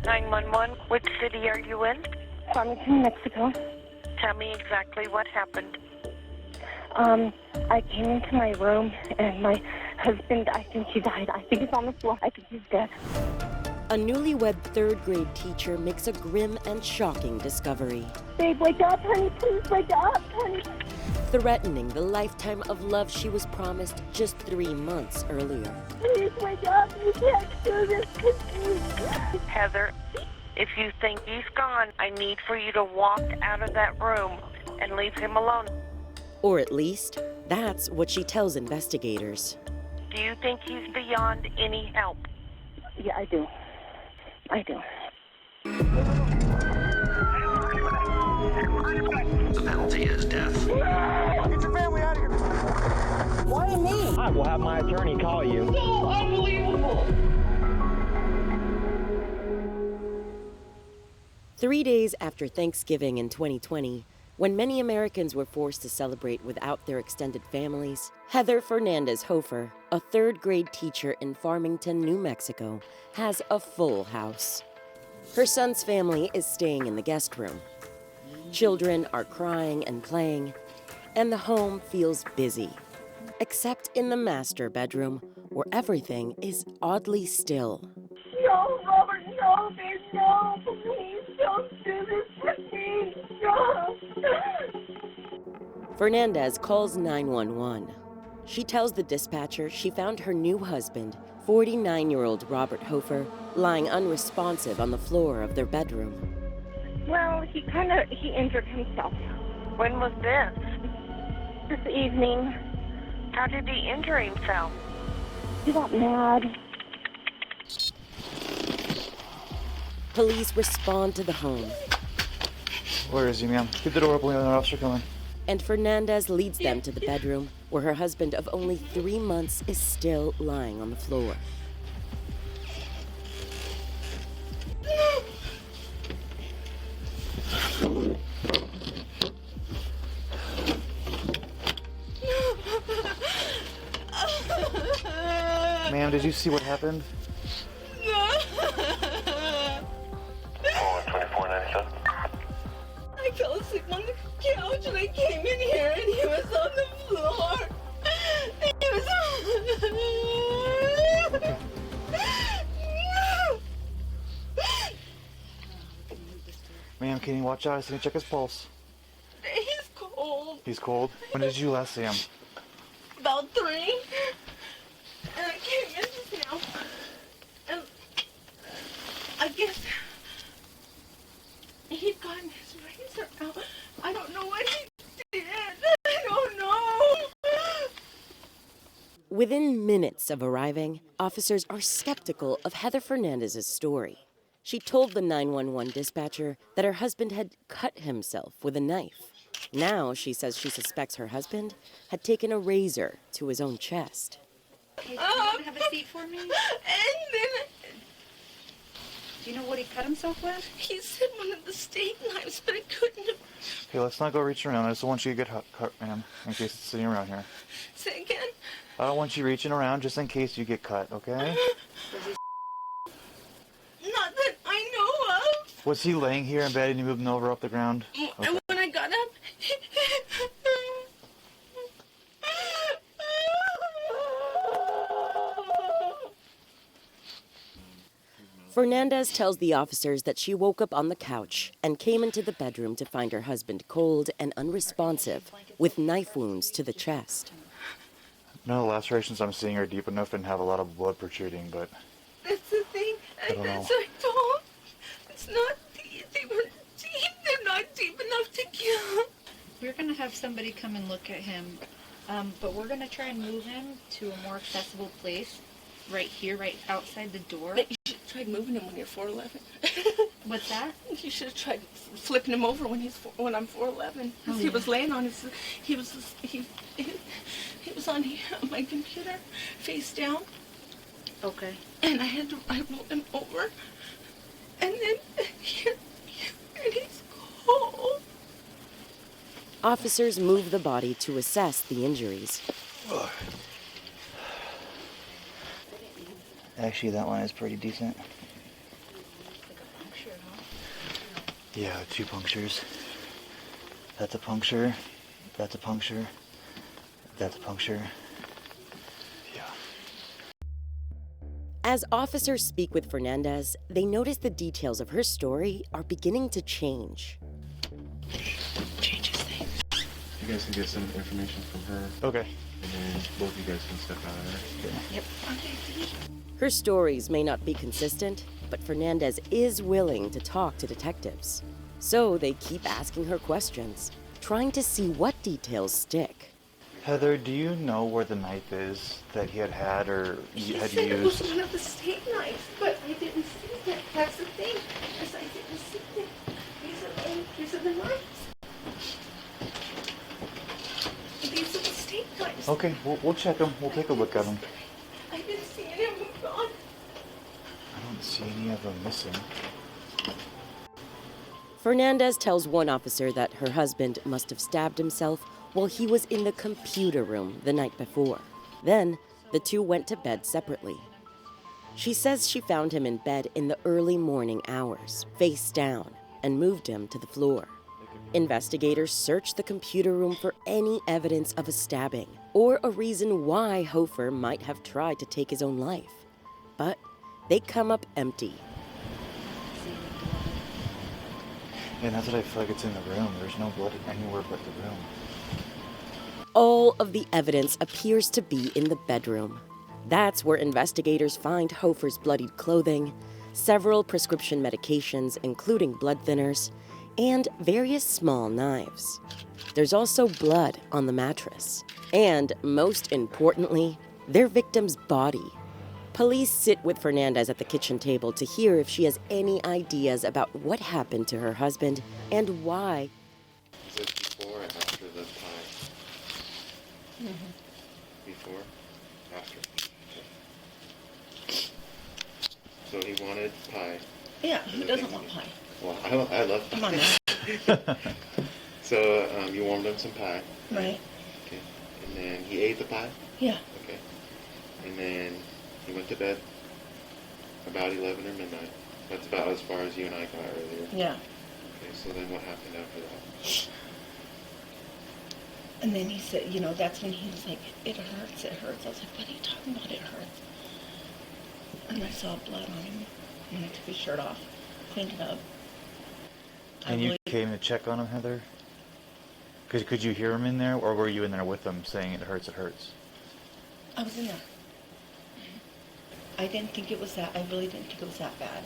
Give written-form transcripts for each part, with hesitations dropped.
911, which city are you in? Farmington, Mexico. Tell me exactly what happened. I came into my room and my husband, I think he died. I think he's on the floor. I think he's dead. A newlywed third-grade teacher makes a grim and shocking discovery. Babe, wake up, honey. Please wake up, honey. Threatening the lifetime of love she was promised just 3 months earlier. Please wake up. You can't do this to me. Heather, if you think he's gone, I need for you to walk out of that room and leave him alone. Or at least, that's what she tells investigators. Do you think he's beyond any help? Yeah, I do. I do. The penalty is death. Get your family out of here. Why me? I will have my attorney call you. So unbelievable. 3 days after Thanksgiving in 2020, when many Americans were forced to celebrate without their extended families, Heather Fernandez-Hoefer, a third-grade teacher in Farmington, New Mexico, has a full house. Her son's family is staying in the guest room. Children are crying and playing, and the home feels busy, except in the master bedroom, where everything is oddly still. No, Robert, no, babe, no. Please don't do this to me. No. Fernandez calls 911. She tells the dispatcher she found her new husband, 49-year-old Robert Hoefer, lying unresponsive on the floor of their bedroom. Well, he injured himself When was this? this evening. How did he injure himself? He got mad. Police respond to the home, Where is he, ma'am? Keep the door open, we have an officer coming. and Fernandez leads them to the bedroom where her husband of only 3 months is still lying on the floor. Ma'am, did you see what happened? I fell asleep on the couch and I came in here and he was on the floor. He was Ma'am, can you watch out? I need to check his pulse. He's cold. He's cold. When did you last see him? About 3. And I came in just now. And I guess he'd gotten his razor out. I don't know what he did. I don't know. Within minutes of arriving, officers are skeptical of Heather Fernandez's story. She told the 911 dispatcher that her husband had cut himself with a knife. Now she says she suspects her husband had taken a razor to his own chest. Okay, do you have a seat for me? And then Do you know what he cut himself with? he said one of the steak knives, but it couldn't have. Okay, let's not go reach around. I just don't want you to get cut, ma'am, in case it's sitting around here. Say again? I don't want you reaching around just in case you get cut, okay? Not that I know of. Was he laying here in bed and you moved him over up the ground? And when I got up, Fernandez tells the officers that she woke up on the couch and came into the bedroom to find her husband cold and unresponsive, with knife wounds to the chest. No, the lacerations I'm seeing are deep enough and have a lot of blood protruding, but that's the thing. don't know. That's what I told. It's not deep. They were deep. They're not deep enough to kill. We're going to have somebody come and look at him, but we're going to try and move him to a more accessible place right here, right outside the door. But you should have tried moving him when you're 4'11". What's that? You should have tried flipping him over when I'm 4'11". Oh, He yeah. was laying on his. He was on my computer, face down, Okay. and I rolled him over, and then and he's cold. Officers move the body to assess the injuries. actually that one is pretty decent. Yeah, 2 punctures. That's a puncture. That's a puncture. That's a puncture. Yeah. As officers speak with Fernandez, they notice the details of her story are beginning to change. Changes things. You guys can get some information from her, Okay. and then both of you guys can step out of there. Yep. Okay. Her stories may not be consistent, but Fernandez is willing to talk to detectives. So they keep asking her questions, trying to see what details stick. Heather, do you know where the knife is that he had or He had said it was used? one of the steak knives, but I didn't see it. That's the thing. Because I didn't see it. These are the knives. These are the steak knives. Okay, we'll check them. We'll take a look at them. I didn't see any of them gone. I don't see any of them missing. Fernandez tells one officer that her husband must have stabbed himself while he was in the computer room the night before. Then, the two went to bed separately. She says she found him in bed in the early morning hours, face down, and moved him to the floor. Investigators searched the computer room for any evidence of a stabbing or a reason why Hoefer might have tried to take his own life. But they come up empty. And that's what I feel like it's in the room. There's no blood anywhere but the room. All of the evidence appears to be in the bedroom. That's where investigators find Hoefer's bloodied clothing, several prescription medications, including blood thinners, and various small knives. There's also blood on the mattress. And, most importantly, their victim's body. Police sit with Fernandez at the kitchen table to hear if she has any ideas about what happened to her husband and why. Is it before or after the pie? Mm-hmm. Before? After? Okay. So he wanted pie. Yeah, who doesn't want pie? Well, I love pie. Come on now. So you warmed him some pie. Right. Okay. And then he ate the pie? Yeah. Okay. And then he went to bed about 11 or midnight. That's about as far as you and I got earlier. Yeah. Okay, so then what happened after that? And then he said, that's when he was like, it hurts, it hurts. I was like, what are you talking about, it hurts? And I saw blood on him. And I took his shirt off, cleaned it up. And you came to check on him, Heather? Could you hear him in there, or were you in there with him saying it hurts, it hurts? I was in there. I didn't think it was that, I really didn't think it was that bad.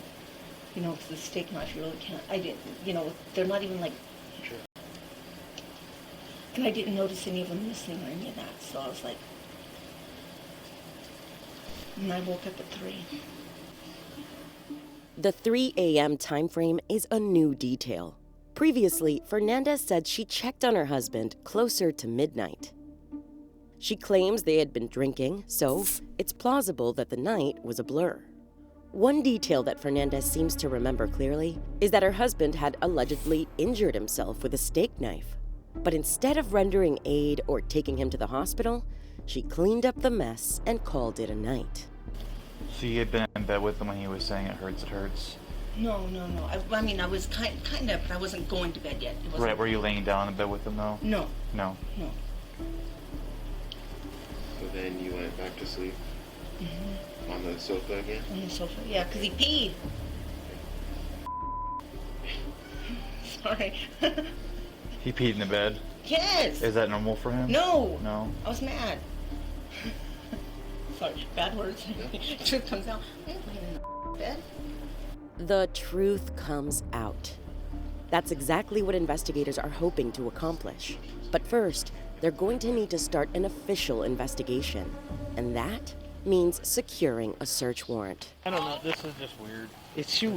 Because the steak knife, you really can't, I didn't, they're not even like, Sure. and I didn't notice any of them missing or any of that, so I was like, and I woke up at 3. The 3 a.m. time frame is a new detail. Previously, Fernandez said she checked on her husband closer to midnight. She claims they had been drinking, so it's plausible that the night was a blur. One detail that Fernandez seems to remember clearly is that her husband had allegedly injured himself with a steak knife. But instead of rendering aid or taking him to the hospital, she cleaned up the mess and called it a night. So you had been in bed with him when he was saying it hurts, it hurts? No. I mean, I was kind of, but I wasn't going to bed yet. It wasn't. Right, were you laying down in bed with him, though? No. No. So then you went back to sleep? Mm-hmm. On the sofa again? On the sofa, yeah, because he peed. Sorry. He peed in the bed? Yes. Is that normal for him? No. No? I was mad. Sorry, bad words. Truth comes out. I ain't laying in the bed. The truth comes out. That's exactly what investigators are hoping to accomplish. But first, they're going to need to start an official investigation. And that means securing a search warrant. I don't know. This is just weird. It's too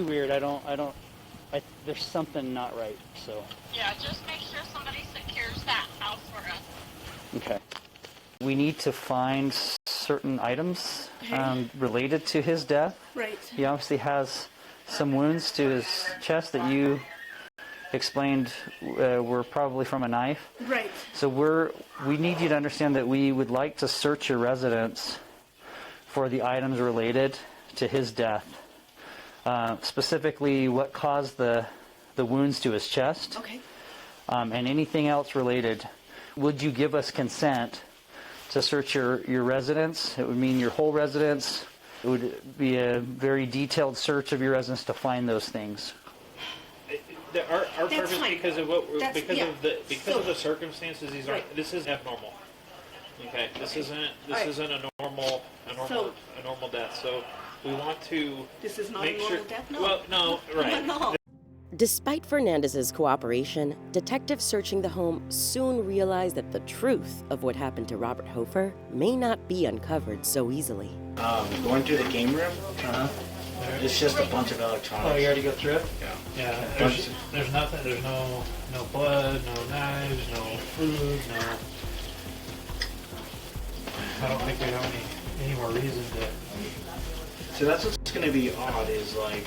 weird. There's something not right. So. Yeah, just make sure somebody secures that house for us. Okay. We need to find certain items related to his death. Right. He obviously has some wounds to his chest that you explained were probably from a knife. Right. So we need you to understand that we would like to search your residence for the items related to his death. Specifically, what caused the the wounds to his chest. Okay. And anything else related. Would you give us consent to search your residence? It would mean your whole residence. It would be a very detailed search of your residence to find those things. Our That's purpose, fine. because of what That's- because yeah. of the circumstances, these Right. aren't. This isn't abnormal. Okay, this isn't Right. a normal death. So we want to This is not make a normal sure. death? No. Well, no, right. No. Despite Fernandez's cooperation, detectives searching the home soon realized that the truth of what happened to Robert Hoefer may not be uncovered so easily. Going through the game room, it's just a bunch of electronics. Oh, you already go through it? Yeah. Yeah, there's nothing. There's no blood, no knives, no food, no. I don't think we have any more reason to. So that's what's going to be odd is like,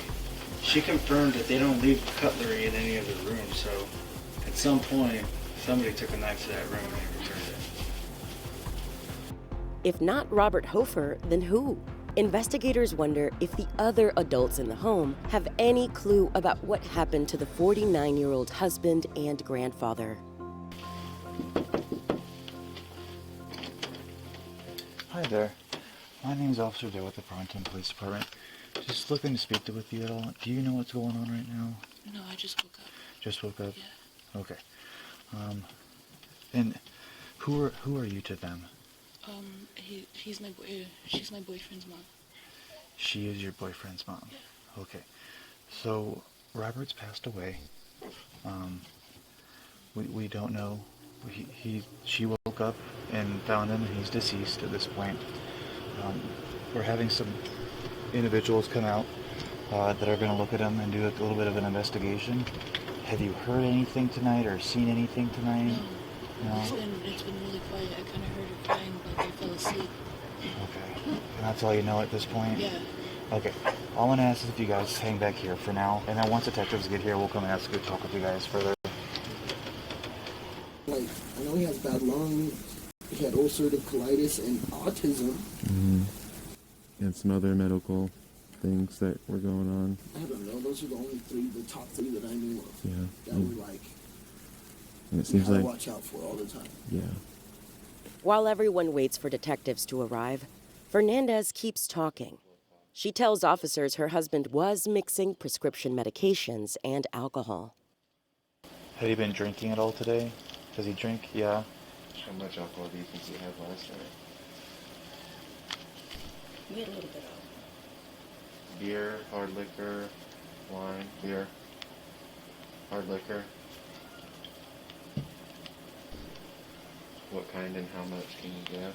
she confirmed that they don't leave cutlery in any of the rooms, so at some point, somebody took a knife to that room and they returned it. If not Robert Hoefer, then who? Investigators wonder if the other adults in the home have any clue about what happened to the 49-year-old husband and grandfather. Hi there. My name's Officer Joe with the Pronto Police Department. Just looking to speak with you at all. Do you know what's going on right now? No, I just woke up. Just woke up? Yeah. Okay. And who are you to them? She's my boyfriend's mom. She is your boyfriend's mom? Yeah. Okay. So, Robert's passed away. We don't know. She woke up and found him, and he's deceased at this point. We're having some individuals come out that are going to look at him and do a little bit of an investigation. Have you heard anything tonight or seen anything tonight? No. It's been really quiet. I kind of heard her crying, but I fell asleep. Okay. And that's all you know at this point? Yeah. Okay. All I'm going to ask is if you guys hang back here for now, and then once detectives get here, we'll come and ask you to talk with you guys further. Like, I know he has bad lungs, he had ulcerative colitis and autism. Mm-hmm. And some other medical things that were going on. I don't know, those are the only the top three that I knew of. Yeah. That were like, and it seems like, watch out for all the time. Yeah. While everyone waits for detectives to arrive, Fernandez keeps talking. She tells officers her husband was mixing prescription medications and alcohol. Have you been drinking at all today? Does he drink? Yeah. How much alcohol do you think he had last night? We had a little bit of. Beer, hard liquor, wine, beer, hard liquor. What kind and how much can you guess?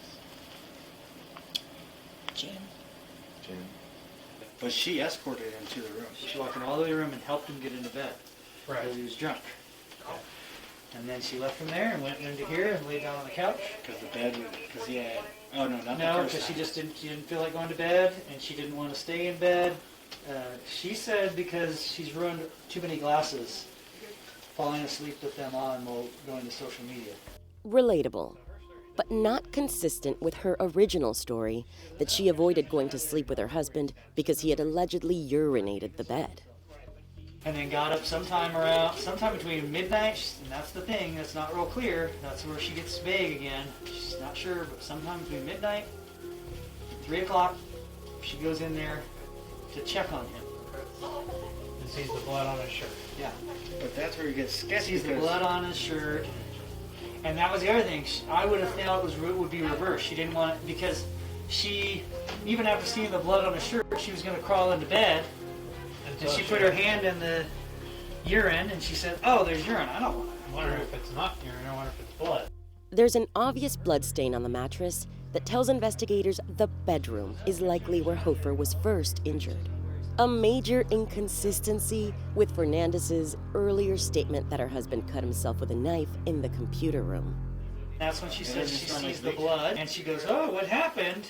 Gin. Gin. But she escorted him to the room. She walked in all the way to the room and helped him get into bed. Right. Because he was drunk. And then she left him there and went into here and laid down on the couch. Because the bed, because he had, oh no, not the No, first because she time. just didn't feel like going to bed, and she didn't want to stay in bed. She said because she's ruined too many glasses, falling asleep with them on while going to social media. Relatable, but not consistent with her original story that she avoided going to sleep with her husband because he had allegedly urinated the bed. And then got up sometime between midnight, and that's the thing, that's not real clear. That's where she gets vague again. She's not sure, but sometime between midnight and 3 o'clock, she goes in there to check on him. And sees the blood on his shirt. Yeah. But that's where he gets sketchy. Sees the blood on his shirt. And that was the other thing. I would have thought it would be reversed. She didn't want it, because she, even after seeing the blood on his shirt, she was going to crawl into bed. And she put her hand in the urine, and she said, "Oh, there's urine. I don't want it." I wonder if it's not urine. I wonder if it's blood. There's an obvious blood stain on the mattress that tells investigators the bedroom is likely where Hoefer was first injured. A major inconsistency with Fernandez's earlier statement that her husband cut himself with a knife in the computer room. That's when she says she sees the blood, and she goes, "Oh, what happened?"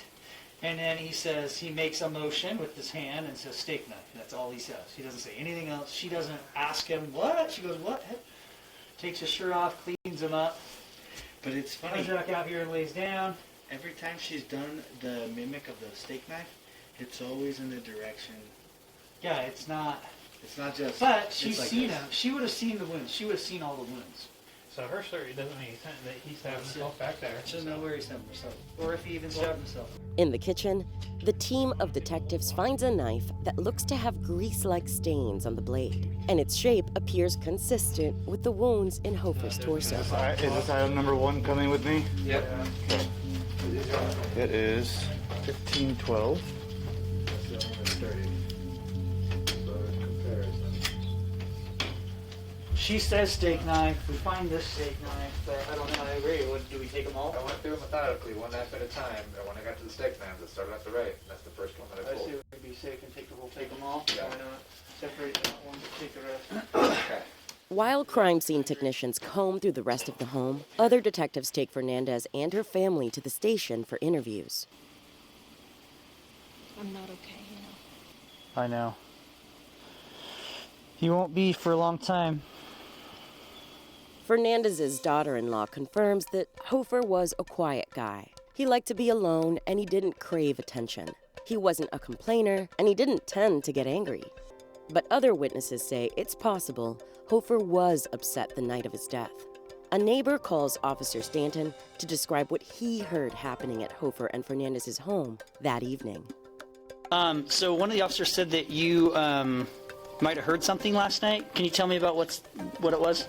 And then he makes a motion with his hand and says, "Steak knife." That's all he says. He doesn't say anything else. She doesn't ask him, "What?" She goes, "What?" Takes his shirt off, cleans him up. But it's funny. Comes back out here and lays down. Every time she's done the mimic of the steak knife, it's always in the direction. Yeah, it's not. It's not just. But she's like seen this. him. She would have seen the wounds. She would have seen all the wounds. So her story doesn't make sense that he stabbed himself back there. She doesn't know where he stabbed himself, or if he even stabbed himself. In the kitchen, the team of detectives finds a knife that looks to have grease-like stains on the blade, and its shape appears consistent with the wounds in Hoefer's torso. Is this item number 1 coming with me? Yep. Okay. It is 1512. She says steak knife. We find this steak knife, but I don't know. I agree. What, do we take them all? I went through them methodically, one knife at a time. And when I got to the steak knives, I started at the right. That's the first one that I I pulled. say we'd be safe and we'll take them all. Yeah. Why not? Separate that one, but take the rest. Okay. While crime scene technicians comb through the rest of the home, other detectives take Fernandez and her family to the station for interviews. I'm not okay, you know. I know. You won't be for a long time. Fernandez's daughter-in-law confirms that Hoefer was a quiet guy. He liked to be alone and he didn't crave attention. He wasn't a complainer and he didn't tend to get angry. But other witnesses say it's possible Hoefer was upset the night of his death. A neighbor calls Officer Stanton to describe what he heard happening at Hoefer and Fernandez's home that evening. So one of the officers said that you might have heard something last night. Can you tell me about what it was?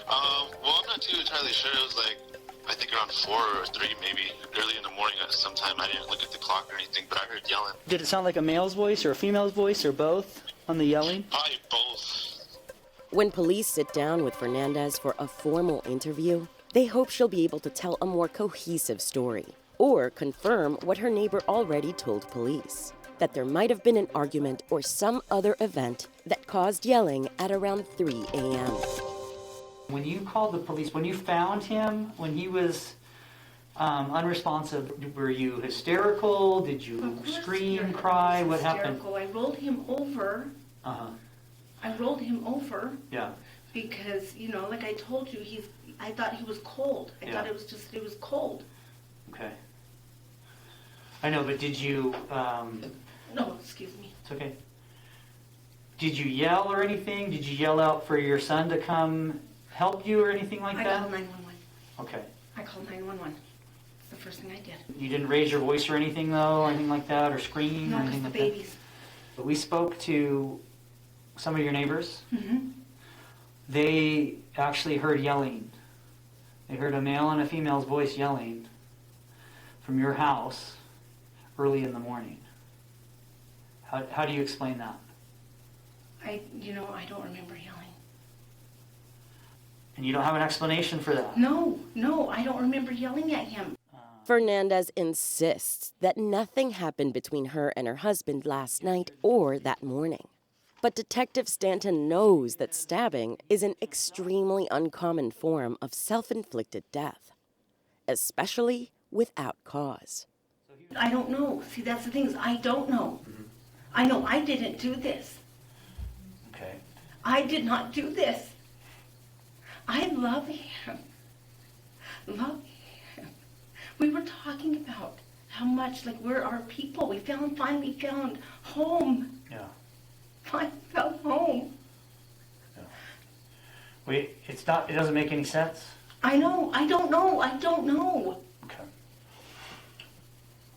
Well, I'm not too entirely sure. It was like, I think around 4 or 3, maybe early in the morning at some time. I didn't look at the clock or anything, but I heard yelling. Did it sound like a male's voice or a female's voice or both on the yelling? Probably both. When police sit down with Fernandez for a formal interview, they hope she'll be able to tell a more cohesive story or confirm what her neighbor already told police, that there might have been an argument or some other event that caused yelling at around 3 a.m. When you called the police, when you found him, when he was unresponsive, were you hysterical? Did you scream, cry? What happened? I rolled him over. Uh-huh. I rolled him over. Yeah. Because, you know, like I told you, I thought he was cold. I thought it was cold. Okay. I know, but did you... No, excuse me. It's okay. Did you yell or anything? Did you yell out for your son to come help you or anything like that? I called 911. Okay. I called 911. It's the first thing I did. You didn't raise your voice or anything, though, or anything like that, or scream or anything like that? No, because the babies. But we spoke to some of your neighbors. Mm-hmm. They actually heard yelling. They heard a male and a female's voice yelling from your house early in the morning. How do you explain that? I don't remember yelling. And you don't have an explanation for that? No, I don't remember yelling at him. Fernandez insists that nothing happened between her and her husband last night or that morning. But Detective Stanton knows that stabbing is an extremely uncommon form of self-inflicted death, especially without cause. I don't know. See, that's the thing is I don't know. Mm-hmm. I know I didn't do this. Okay. I did not do this. I love him. Love him. We were talking about how much, like, we're our people. We finally found home. Yeah. Finally found home. Yeah. Wait, it doesn't make any sense? I know. I don't know. Okay.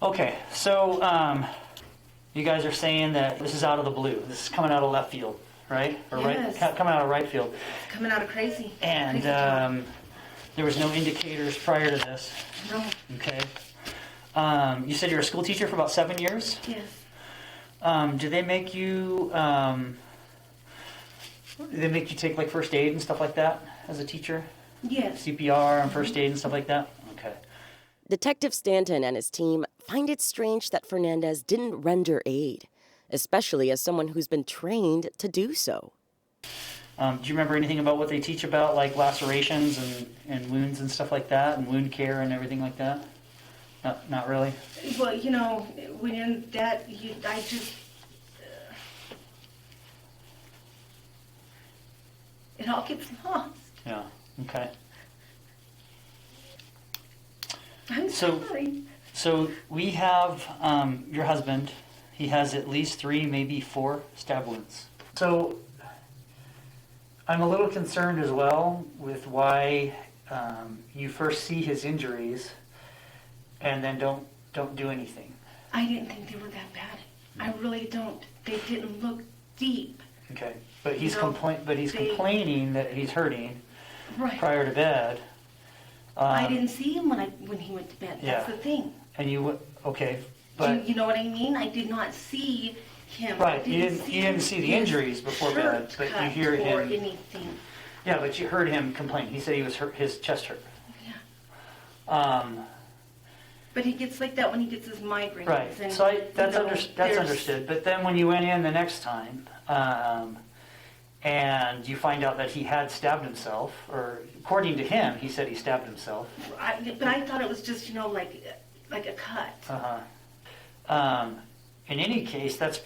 Okay, so you guys are saying that this is out of the blue. This is coming out of left field, right? Or yes. Coming out of right field. It's coming out of crazy. And crazy there was no indicators prior to this. No. Okay. You said you're a school teacher for about 7 years? Yes. Do they make you take like first aid and stuff like that as a teacher? Yes. CPR and first aid and stuff like that? Okay. Detective Stanton and his team find it strange that Fernandez didn't render aid, especially as someone who's been trained to do so. Do you remember anything about what they teach about, like lacerations and wounds and stuff like that, and wound care and everything like that? Not really? Well, you know, when that, I just... it all gets lost. Yeah, okay. I'm sorry. So we have your husband. He has at least 3, maybe 4 stab wounds. So I'm a little concerned as well with why you first see his injuries and then don't do anything. I didn't think they were that bad. I really don't. They didn't look deep. Okay, but he's complaining that he's hurting prior to bed. I didn't see him when he went to bed. That's the thing. And but you know what I mean? I did not see him. Right, you didn't see the injuries before bed, but you hear him. Or anything. Yeah, but you heard him complain. He said he was hurt, his chest hurt. Yeah. But he gets like that when he gets his migraines. Right. And, so that's understood. But then when you went in the next time, and you find out that he had stabbed himself, or according to him, he said he stabbed himself. But I thought it was just like a cut. In any case, that's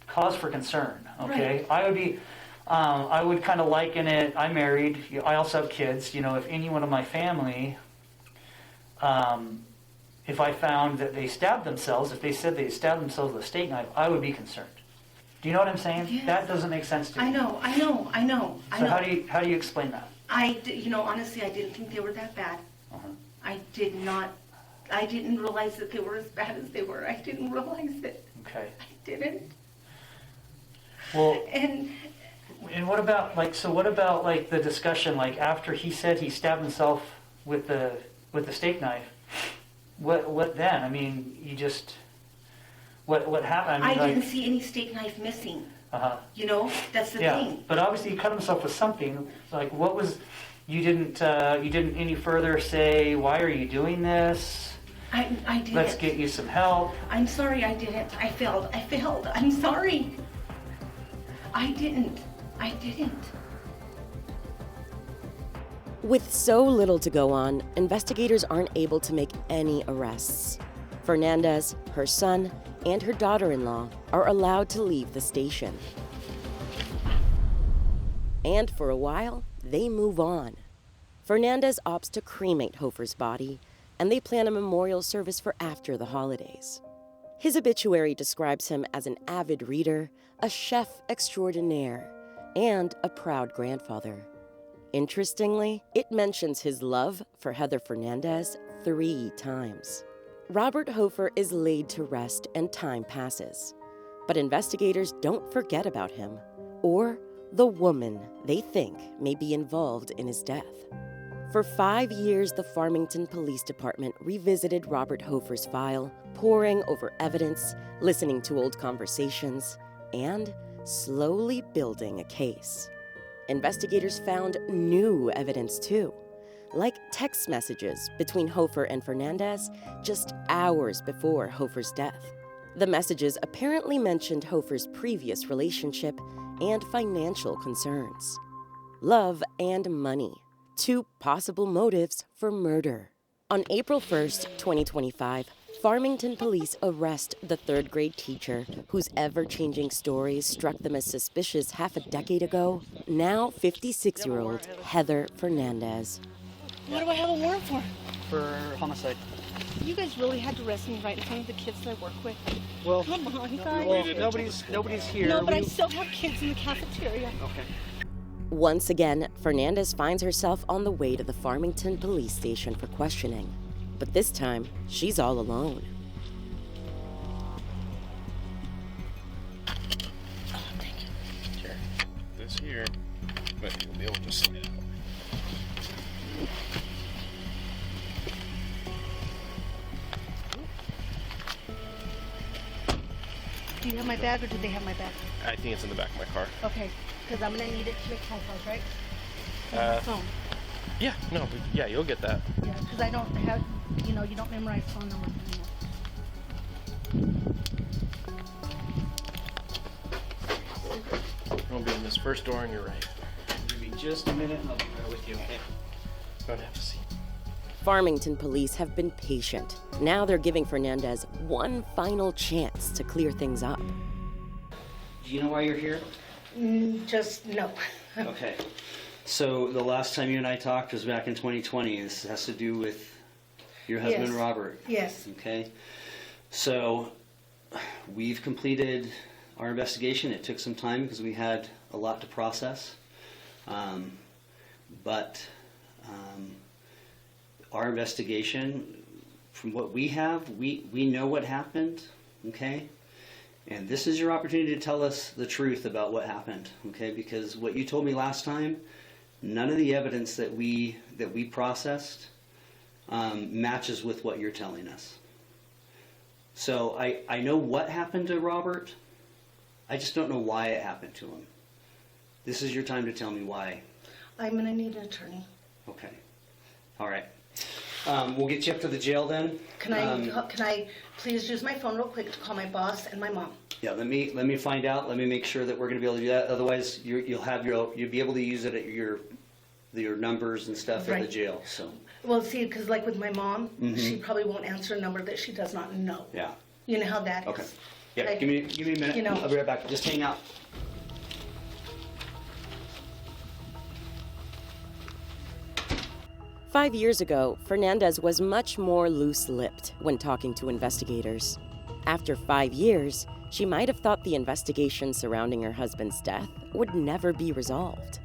cause for concern. Okay. Right. I would kind of liken it. I'm married. I also have kids. If anyone in my family. If I found that they stabbed themselves, if they said they stabbed themselves with a steak knife, I would be concerned. Do you know what I'm saying? Yes. That doesn't make sense to me. I know. So how do you explain that? Honestly, I didn't think they were that bad. I didn't realize that they were as bad as they were. I didn't realize it. Okay. I didn't. Well, and what about the discussion, after he said he stabbed himself with the steak knife? What then? I mean, what happened? I didn't see any steak knife missing. That's the thing. But obviously he cut himself with something. What was? You didn't any further say, why are you doing this? I didn't. Let's get you some help. I'm sorry, I didn't. I failed. I'm sorry. I didn't. With so little to go on, investigators aren't able to make any arrests. Fernandez, her son, and her daughter-in-law are allowed to leave the station. And for a while, they move on. Fernandez opts to cremate Hoefer's body, and they plan a memorial service for after the holidays. His obituary describes him as an avid reader, a chef extraordinaire, and a proud grandfather. Interestingly, it mentions his love for Heather Fernandez 3 times. Robert Hoefer is laid to rest and time passes. But investigators don't forget about him, or the woman they think may be involved in his death. For 5 years, the Farmington Police Department revisited Robert Hoefer's file, poring over evidence, listening to old conversations, and slowly building a case. Investigators found new evidence too, like text messages between Hoefer and Fernandez just hours before Hoefer's death. The messages apparently mentioned Hoefer's previous relationship and financial concerns. Love and money, 2 possible motives for murder. On April 1st, 2025, Farmington police arrest the 3rd-grade teacher whose ever-changing stories struck them as suspicious half a decade ago, now 56-year-old Heather Fernandez. What do I have a warrant for? For homicide. You guys really had to arrest me right in front of the kids that I work with. Well, come on, guys. Well, nobody's here. No, but I still have kids in the cafeteria. Okay. Once again, Fernandez finds herself on the way to the Farmington police station for questioning. But this time, she's all alone. Oh, thank you. Here. This here. But you'll be able to see it. Do you have my bag or do they have my bag? I think it's in the back of my car. Okay, because I'm going to need it to make phone calls, right? Phone. Yeah, no, yeah, you'll get that. Yeah, because I don't have, you don't memorize phone numbers anymore. We'll be in this first door on your right. Give me just a minute and I'll be right with you, okay? Don't have to see. Farmington police have been patient. Now they're giving Fernandez one final chance to clear things up. Do you know why you're here? Just no. Okay. So the last time you and I talked was back in 2020. This has to do with your husband, Yes. Robert. Yes. Okay. So we've completed our investigation. It took some time because we had a lot to process. But our investigation, from what we have, we know what happened, okay? And this is your opportunity to tell us the truth about what happened, okay? Because what you told me last time, none of the evidence that we processed matches with what you're telling us. So I know what happened to Robert. I just don't know why it happened to him. This is your time to tell me why. I'm going to need an attorney. Okay. All right. We'll get you up to the jail then. Can I please use my phone real quick to call my boss and my mom? Yeah. Let me find out. Let me make sure that we're going to be able to do that. Otherwise, you'll be able to use it at your numbers and stuff at the jail. So. Well, see, because like with my mom, she probably won't answer a number that she does not know. Yeah. You know how that is. Okay. Yeah. Like, give me a minute. you know. I'll be right back. Just hang out. "5 years ago, Fernandez was much more loose-lipped when talking to investigators. After 5 years, she might have thought the investigation surrounding her husband's death would never be resolved.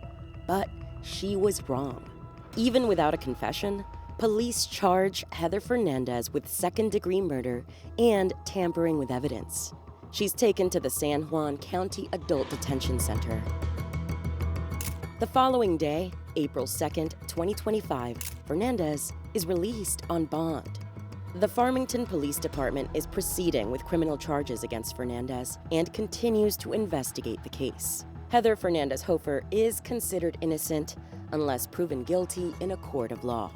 But she was wrong. Even without a confession, police charge Heather Fernandez with second-degree murder and tampering with evidence. She's taken to the San Juan County Adult Detention Center. The following day, April 2nd, 2025, Fernandez is released on bond. The Farmington Police Department is proceeding with criminal charges against Fernandez and continues to investigate the case. Heather Fernandez-Hoefer is considered innocent unless proven guilty in a court of law.